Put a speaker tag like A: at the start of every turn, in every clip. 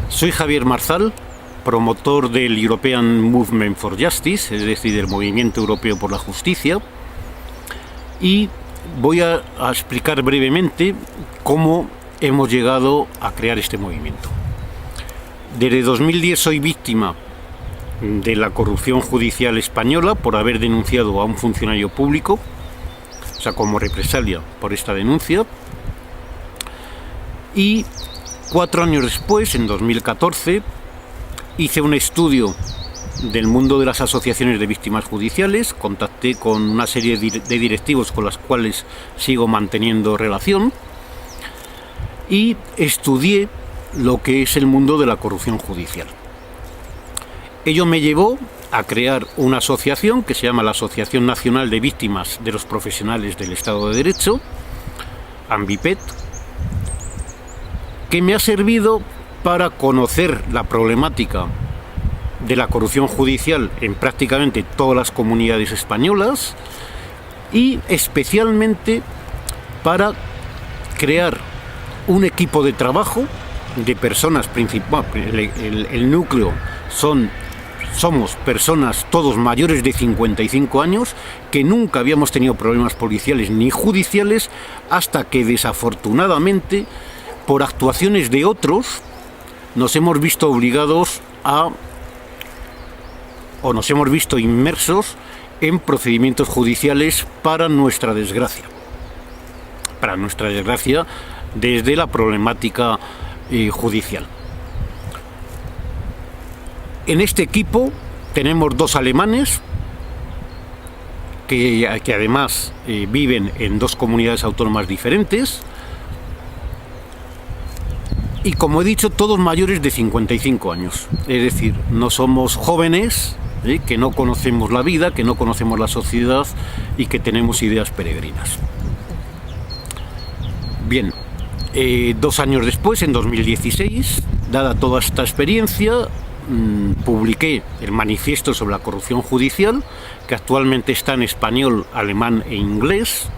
A: Soy Javier Marzal, promotor del European Movement for Justice, es decir, del Movimiento Europeo por la Justicia, y voy a explicar brevemente cómo hemos llegado a crear este movimiento. Desde 2010 soy víctima de la corrupción judicial española por haber denunciado a un funcionario público, o sea, como represalia por esta denuncia, y 4 años después, en 2014, hice un estudio del mundo de las asociaciones de víctimas judiciales, contacté con una serie de directivos con los cuales sigo manteniendo relación y estudié lo que es el mundo de la corrupción judicial. Ello me llevó a crear una asociación que se llama la Asociación Nacional de Víctimas de los Profesionales del Estado de Derecho, ANVIPED, que me ha servido para conocer la problemática de la corrupción judicial en prácticamente todas las comunidades españolas y especialmente para crear un equipo de trabajo de personas principales. El núcleo somos personas todos mayores de 55 años que nunca habíamos tenido problemas policiales ni judiciales hasta que desafortunadamente por actuaciones de otros nos hemos visto obligados nos hemos visto inmersos en procedimientos judiciales para nuestra desgracia. Desde la problemática judicial. En este equipo tenemos 2 alemanes que además viven en 2 comunidades autónomas diferentes y, como he dicho, todos mayores de 55 años. Es decir, no somos jóvenes que no conocemos la vida, que no conocemos la sociedad y que tenemos ideas peregrinas. Bien, 2 años después, en 2016, dada toda esta experiencia, publiqué el manifiesto sobre la corrupción judicial, que actualmente está en español, alemán e inglés,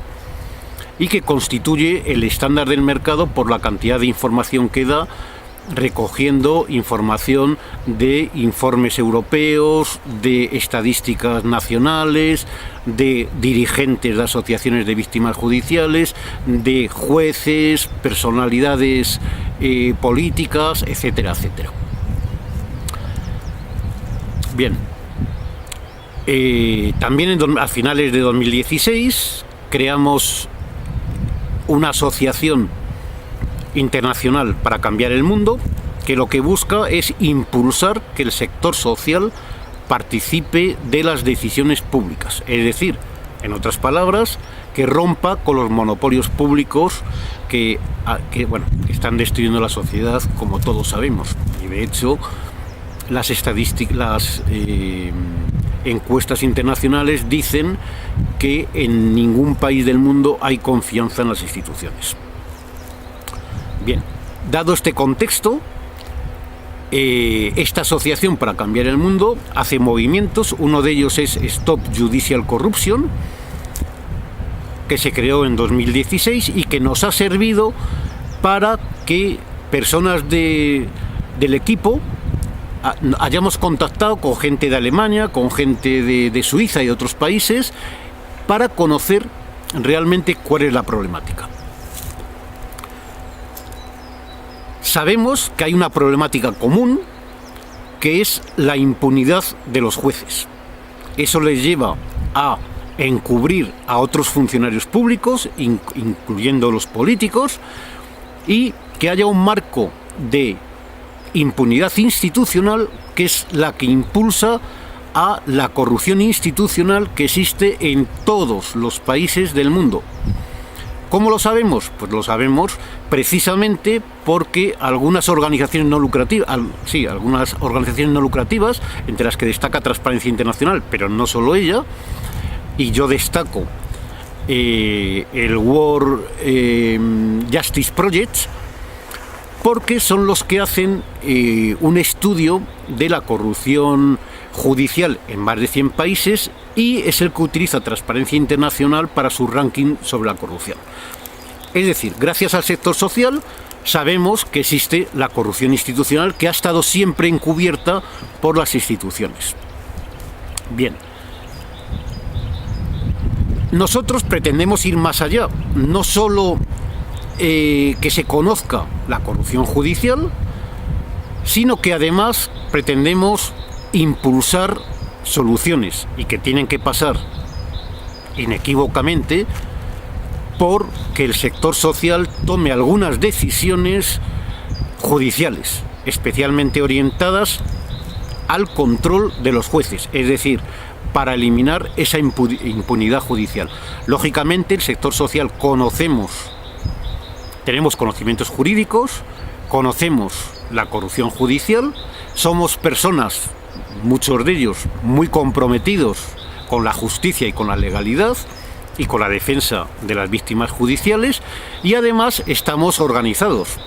A: y que constituye el estándar del mercado por la cantidad de información que da, recogiendo información de informes europeos, de estadísticas nacionales, de dirigentes de asociaciones de víctimas judiciales, de jueces, personalidades políticas, etcétera, etcétera. Bien, también a finales de 2016 creamos una asociación internacional para cambiar el mundo, que lo que busca es impulsar que el sector social participe de las decisiones públicas, es decir, en otras palabras, que rompa con los monopolios públicos que están destruyendo la sociedad, como todos sabemos. Y de hecho, las encuestas internacionales dicen que en ningún país del mundo hay confianza en las instituciones. Bien, dado este contexto, esta asociación para cambiar el mundo hace movimientos. Uno de ellos es Stop Judicial Corruption, que se creó en 2016 y que nos ha servido para que personas del equipo hayamos contactado con gente de Alemania, con gente de Suiza y de otros países para conocer realmente cuál es la problemática. Sabemos que hay una problemática común, que es la impunidad de los jueces. Eso les lleva a encubrir a otros funcionarios públicos, incluyendo los políticos, y que haya un marco de impunidad institucional que es la que impulsa a la corrupción institucional que existe en todos los países del mundo. ¿Cómo lo sabemos? Pues lo sabemos precisamente porque algunas organizaciones no lucrativas, entre las que destaca Transparencia Internacional, pero no solo ella, y yo destaco el World Justice Project, porque son los que hacen un estudio de la corrupción judicial en más de 100 países y es el que utiliza Transparencia Internacional para su ranking sobre la corrupción. Es decir, gracias al sector social sabemos que existe la corrupción institucional, que ha estado siempre encubierta por las instituciones. Bien, nosotros pretendemos ir más allá, no solo que se conozca la corrupción judicial, sino que además pretendemos impulsar soluciones y que tienen que pasar inequívocamente por que el sector social tome algunas decisiones judiciales, especialmente orientadas al control de los jueces, es decir, para eliminar esa impunidad judicial. Lógicamente, el sector social tenemos conocimientos jurídicos, conocemos la corrupción judicial, somos personas, muchos de ellos, muy comprometidos con la justicia y con la legalidad y con la defensa de las víctimas judiciales, y además estamos organizados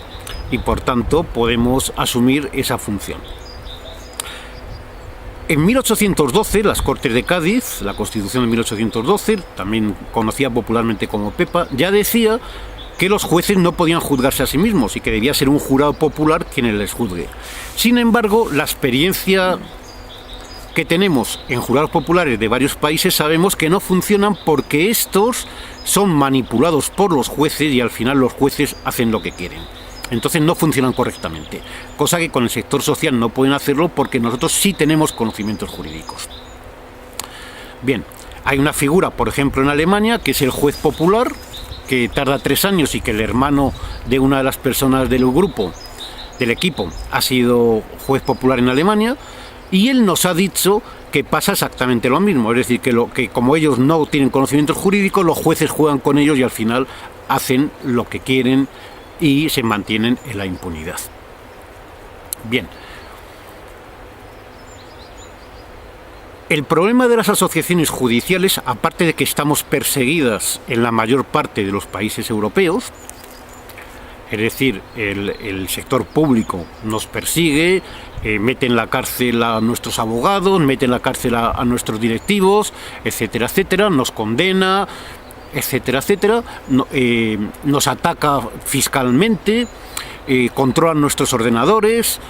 A: y por tanto podemos asumir esa función. En 1812, las Cortes de Cádiz, la Constitución de 1812, también conocida popularmente como Pepa, ya decía que los jueces no podían juzgarse a sí mismos y que debía ser un jurado popular quien les juzgue. Sin embargo, la experiencia que tenemos en jurados populares de varios países sabemos que no funcionan porque estos son manipulados por los jueces y al final los jueces hacen lo que quieren. Entonces no funcionan correctamente, cosa que con el sector social no pueden hacerlo porque nosotros sí tenemos conocimientos jurídicos. Bien, hay una figura, por ejemplo, en Alemania, que es el juez popular, que tarda 3 años y que el hermano de una de las personas del grupo, del equipo, ha sido juez popular en Alemania, y él nos ha dicho que pasa exactamente lo mismo, es decir, que como ellos no tienen conocimientos jurídicos, los jueces juegan con ellos y al final hacen lo que quieren y se mantienen en la impunidad. Bien. El problema de las asociaciones judiciales, aparte de que estamos perseguidas en la mayor parte de los países europeos, es decir, el sector público nos persigue, mete en la cárcel a nuestros abogados, mete en la cárcel a nuestros directivos, etcétera, etcétera, nos condena, etcétera, etcétera, nos ataca fiscalmente, controlan nuestros ordenadores,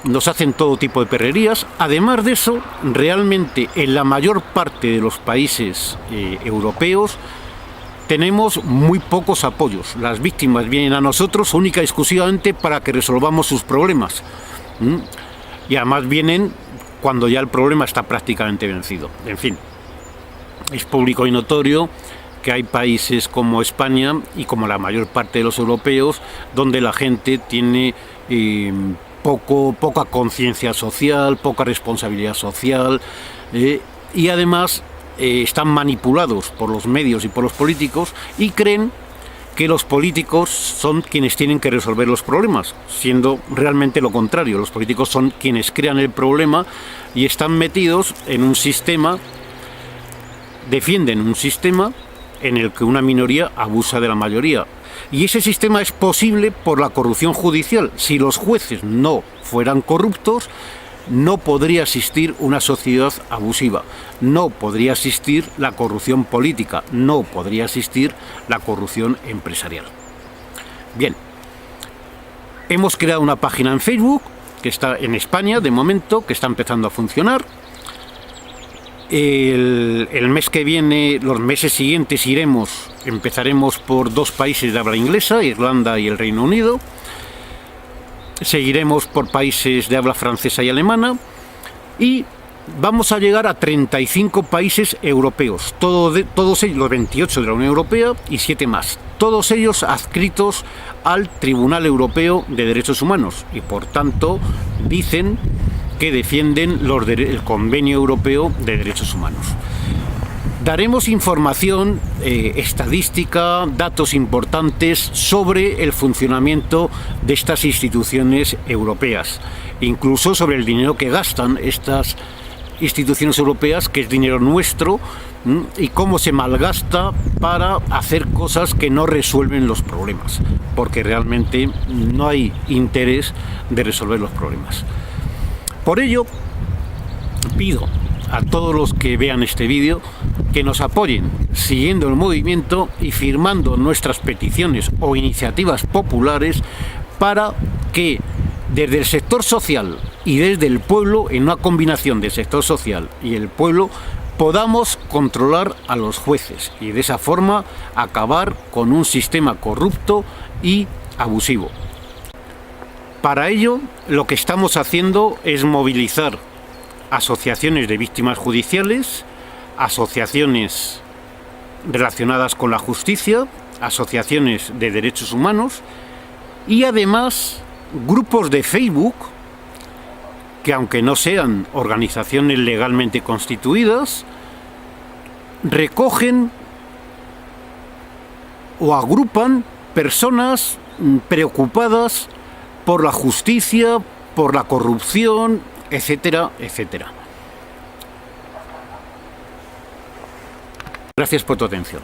A: nos hacen todo tipo de perrerías. Además de eso, realmente en la mayor parte de los países europeos tenemos muy pocos apoyos. Las víctimas vienen a nosotros única y exclusivamente para que resolvamos sus problemas. Y además vienen cuando ya el problema está prácticamente vencido. En fin, es público y notorio que hay países como España y como la mayor parte de los europeos donde la gente tiene poca conciencia social, poca responsabilidad social y además están manipulados por los medios y por los políticos y creen que los políticos son quienes tienen que resolver los problemas, siendo realmente lo contrario. Los políticos son quienes crean el problema y están metidos en un sistema, defienden un sistema en el que una minoría abusa de la mayoría. Y ese sistema es posible por la corrupción judicial. Si los jueces no fueran corruptos, no podría existir una sociedad abusiva, no podría existir la corrupción política, no podría existir la corrupción empresarial. Bien, hemos creado una página en Facebook, que está en España de momento, que está empezando a funcionar. El mes que viene, los meses siguientes empezaremos por 2 países de habla inglesa, Irlanda y el Reino Unido. Seguiremos por países de habla francesa y alemana y vamos a llegar a 35 países europeos, todos ellos, los 28 de la Unión Europea y 7 más, todos ellos adscritos al Tribunal Europeo de Derechos Humanos y por tanto dicen que defienden el Convenio Europeo de Derechos Humanos. Daremos información, estadística, datos importantes sobre el funcionamiento de estas instituciones europeas, incluso sobre el dinero que gastan estas instituciones europeas, que es dinero nuestro, y cómo se malgasta para hacer cosas que no resuelven los problemas, porque realmente no hay interés de resolver los problemas. Por ello, pido a todos los que vean este vídeo que que nos apoyen siguiendo el movimiento y firmando nuestras peticiones o iniciativas populares para que desde el sector social y desde el pueblo, en una combinación del sector social y el pueblo, podamos controlar a los jueces y de esa forma acabar con un sistema corrupto y abusivo. Para ello, lo que estamos haciendo es movilizar asociaciones de víctimas judiciales, asociaciones relacionadas con la justicia, asociaciones de derechos humanos y además grupos de Facebook que, aunque no sean organizaciones legalmente constituidas, recogen o agrupan personas preocupadas por la justicia, por la corrupción, etcétera, etcétera. Gracias por tu atención.